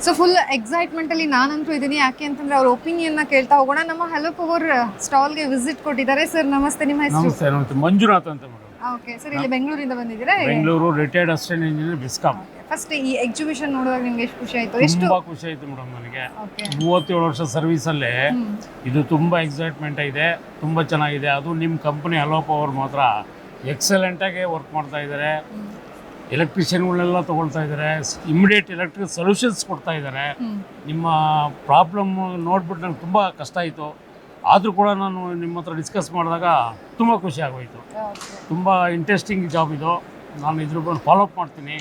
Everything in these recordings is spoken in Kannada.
ಸೊ ಫುಲ್ ಎಕ್ಸೈಟ್ಮೆಂಟ್ ಅಲ್ಲಿ ನಾನಂತೂ ಇದೀನಿ. ಯಾಕೆ ಅಂತಂದ್ರೆ ಅವ್ರ ಒಪಿನಿಯನ್ ನ ಕೇಳ್ತಾ ಹೋಗೋಣ. ನಮ್ಮ ಹಲೋ ಪವರ್ ಸ್ಟಾಲ್ಗೆ ವಿಸಿಟ್ ಕೊಟ್ಟಿದ್ದಾರೆ. ಸರ್ ನಮಸ್ತೆ, ನಿಮ್ಮ ಹೆಸರು? ನಮಸ್ತೆ, ನಮಸ್ತೆ. ಮಂಜುನಾಥ್ ಅಂತ ಮೇಡಮ್. ಓಕೆ ಸರ್, ಇಲ್ಲಿ ಬೆಂಗಳೂರಿಂದ ಬಂದಿದ್ದೀರಾ? Bengaluru, retired assistant engineer, BESCOM. First ಈ ಎಕ್ಸಿಬಿಷನ್ ನೋಡುವಾಗ ನಿಮ್ಗೆ ಎಷ್ಟು ಖುಷಿ ಆಯ್ತು? ಎಷ್ಟು ತುಂಬಾ ಖುಷಿ ಆಯ್ತು ಮೇಡಮ್. ನನಗೆ 37 ವರ್ಷ ಸರ್ವಿಸ್ ಅಲ್ಲೇ ಇದು ತುಂಬಾ ಎಕ್ಸೈಟ್ಮೆಂಟ್ ಇದೆ, ತುಂಬಾ ಚೆನ್ನಾಗಿದೆ. ಅದು ನಿಮ್ಮ ಕಂಪನಿ ಹಲೋ ಪವರ್ ಮಾತ್ರ ಎಕ್ಸಲೆಂಟ್ ಆಗಿ ವರ್ಕ್ ಮಾಡ್ತಾ ಇದ್ದಾರೆ. ಎಲೆಕ್ಟ್ರಿಷಿಯನ್ಗಳನ್ನೆಲ್ಲ ತಗೊಳ್ತಾ ಇದ್ದಾರೆ, ಇಮಿಡಿಯೇಟ್ ಎಲೆಕ್ಟ್ರಿಕ್ ಸೊಲ್ಯೂಷನ್ಸ್ ಕೊಡ್ತಾ ಇದ್ದಾರೆ. ನಿಮ್ಮ ಪ್ರಾಬ್ಲಮ್ ನೋಡ್ಬಿಟ್ಟು ನನಗೆ ತುಂಬ ಕಷ್ಟ ಆಯಿತು. ಆದರೂ ಕೂಡ ನಾನು ನಿಮ್ಮ ಹತ್ರ ಡಿಸ್ಕಸ್ ಮಾಡಿದಾಗ ತುಂಬ ಖುಷಿ ಆಗೋಯಿತು. ತುಂಬ ಇಂಟ್ರೆಸ್ಟಿಂಗ್ ಜಾಬ್ ಇದು. ನಾನು ಇದ್ರ ಬಗ್ಗೆ ಫಾಲೋ ಅಪ್ ಮಾಡ್ತೀನಿ.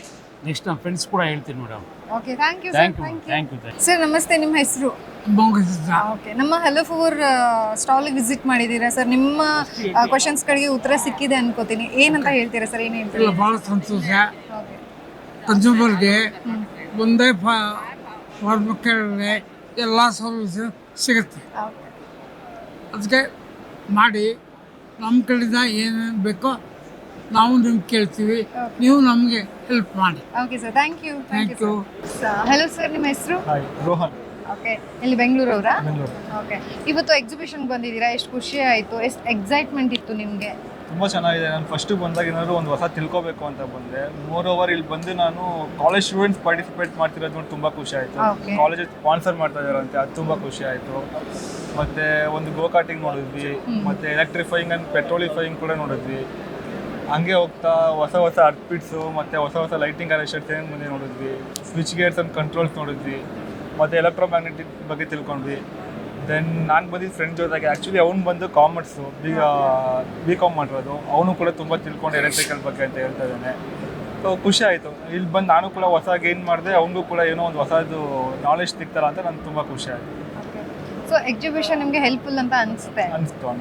ನೆಕ್ಸ್ಟ್ ನನ್ನ ಫ್ರೆಂಡ್ಸ್ ಕೂಡ ಹೇಳ್ತೀನಿ madam. Okay, thank you thank you. Sir ನಮಸ್ತೆ, ನಿಮ್ಮ ಹೆಸರು? ಓಕೆ, ನಮ್ಮ ಹಲೋ ಪವರ್ ಸ್ಟಾಲ್ಗೆ ವಿಸಿಟ್ ಮಾಡಿದ್ದೀರಾ ಸರ್? ನಿಮ್ಮ ಕ್ವಶನ್ಸ್ಗಳಿಗೆ ಉತ್ತರ ಸಿಕ್ಕಿದೆ ಅನ್ಕೋತೀನಿ. ಏನಂತ ಹೇಳ್ತೀರಾ ಸರ್? ಏನು ಹೇಳ್ತೀರಾ? ಭಾಳ ಸಂತೋಷ. ಕನ್ಸ್ಯೂಮರ್ಗೆ ಒಂದೇ ಕೇಳಿದ್ರೆ ಎಲ್ಲ ಸರ್ವಿಸ್ ಸಿಗುತ್ತೆ. ಅದಕ್ಕೆ ಮಾಡಿ ನಮ್ಮ ಕಡೆಯಿಂದ ಏನೇನು ಬೇಕೋ ನಾವು ನಿಮ್ಗೆ ಕೇಳ್ತೀವಿ, ನೀವು ನಮಗೆ ಹೆಲ್ಪ್ ಮಾಡಿ. Okay sir, thank you. Hello sir, ನಿಮ್ಮ ಹೆಸರು? ರೋಹನ್. ಓಕೆ, ಇಲ್ಲಿ ಬೆಂಗಳೂರವರಾ? ಓಕೆ, ಇವತ್ತು ಎಕ್ಸಿಬಿಷನ್ ಬಂದಿದ್ದೀರಾ, ಎಷ್ಟು ಖುಷಿ ಆಯಿತು, ಎಷ್ಟು ಎಕ್ಸೈಟ್ಮೆಂಟ್ ಇತ್ತು ನಿಮಗೆ? ತುಂಬ ಚೆನ್ನಾಗಿದೆ. ನಾನು ಫಸ್ಟ್ ಬಂದಾಗ ಏನಾದರೂ ಒಂದು ಹೊಸ ತಿಳ್ಕೊಬೇಕು ಅಂತ ಬಂದೆ. ಮೋರ್ ಓವರ್ ಇಲ್ಲಿ ಬಂದು ನಾನು ಕಾಲೇಜ್ ಸ್ಟೂಡೆಂಟ್ಸ್ ಪಾರ್ಟಿಸಿಪೇಟ್ ಮಾಡ್ತಿರೋದು ನೋಡಿ ತುಂಬ ಖುಷಿ ಆಯಿತು. ಕಾಲೇಜ್ ಸ್ಪಾನ್ಸರ್ ಮಾಡ್ತಾ ಇದ್ದಾರಂತೆ, ಅದು ತುಂಬ ಖುಷಿ ಆಯಿತು. ಮತ್ತು ಒಂದು ಗೋ ಕಾರ್ಟಿಂಗ್ ನೋಡಿದ್ವಿ, ಮತ್ತು ಎಲೆಕ್ಟ್ರಿಫೈಯಿಂಗ್ ಆ್ಯಂಡ್ ಪೆಟ್ರೋಲಿಫೈಯಿಂಗ್ ಕೂಡ ನೋಡಿದ್ವಿ. ಹಂಗೆ ಹೋಗ್ತಾ ಹೊಸ ಹೊಸ ಅರ್ಪಿಟ್ಸು ಮತ್ತು ಹೊಸ ಲೈಟಿಂಗ್ ಅರೇಷನ್ಸ್ ಏನು ಮುಂದೆ ನೋಡಿದ್ವಿ. ಸ್ವಿಚ್ ಗೇರ್ಸ್ ಆ್ಯಂಡ್ ಕಂಟ್ರೋಲ್ಸ್ ನೋಡಿದ್ವಿ, ಮತ್ತು ಎಲೆಕ್ಟ್ರೋಮ್ಯಾಗ್ನೆಟಿಕ್ ಬಗ್ಗೆ ತಿಳ್ಕೊಂಡ್ವಿ. ದೆನ್ ನಾನು ಬಂದಿದ್ದು ಫ್ರೆಂಡ್ ಜೊತೆಗೆ. ಆ್ಯಕ್ಚುಲಿ ಅವ್ನು ಬಂದು ಕಾಮರ್ಸು, ಬಿ ಕಾಮ್ ಮಾಡಿರೋದು. ಅವನು ಕೂಡ ತುಂಬ ತಿಳ್ಕೊಂಡು ಎಲೆಕ್ಟ್ರಿಕಲ್ ಬಗ್ಗೆ ಅಂತ ಹೇಳ್ತಾ ಇದ್ದಾನೆ. ಸೊ ಖುಷಿ ಆಯಿತು. ಇಲ್ಲಿ ಬಂದು ನಾನು ಕೂಡ ಹೊಸ ಗೇನ್ ಮಾಡಿದೆ, ಅವನಿಗೂ ಕೂಡ ಏನೋ ಒಂದು ಹೊಸದು ನಾಲೆಜ್ ಸಿಗ್ತಾರ ಅಂತ ನನಗೆ ತುಂಬ ಖುಷಿ ಆಯಿತು. ಸೊ ಎಕ್ಸಿಬಿಷನ್ ನಿಮಗೆ ಹೆಲ್ಪ್ಫುಲ್ ಅಂತ ಅನಿಸ್ತು? ಅನಿಸ್ತು.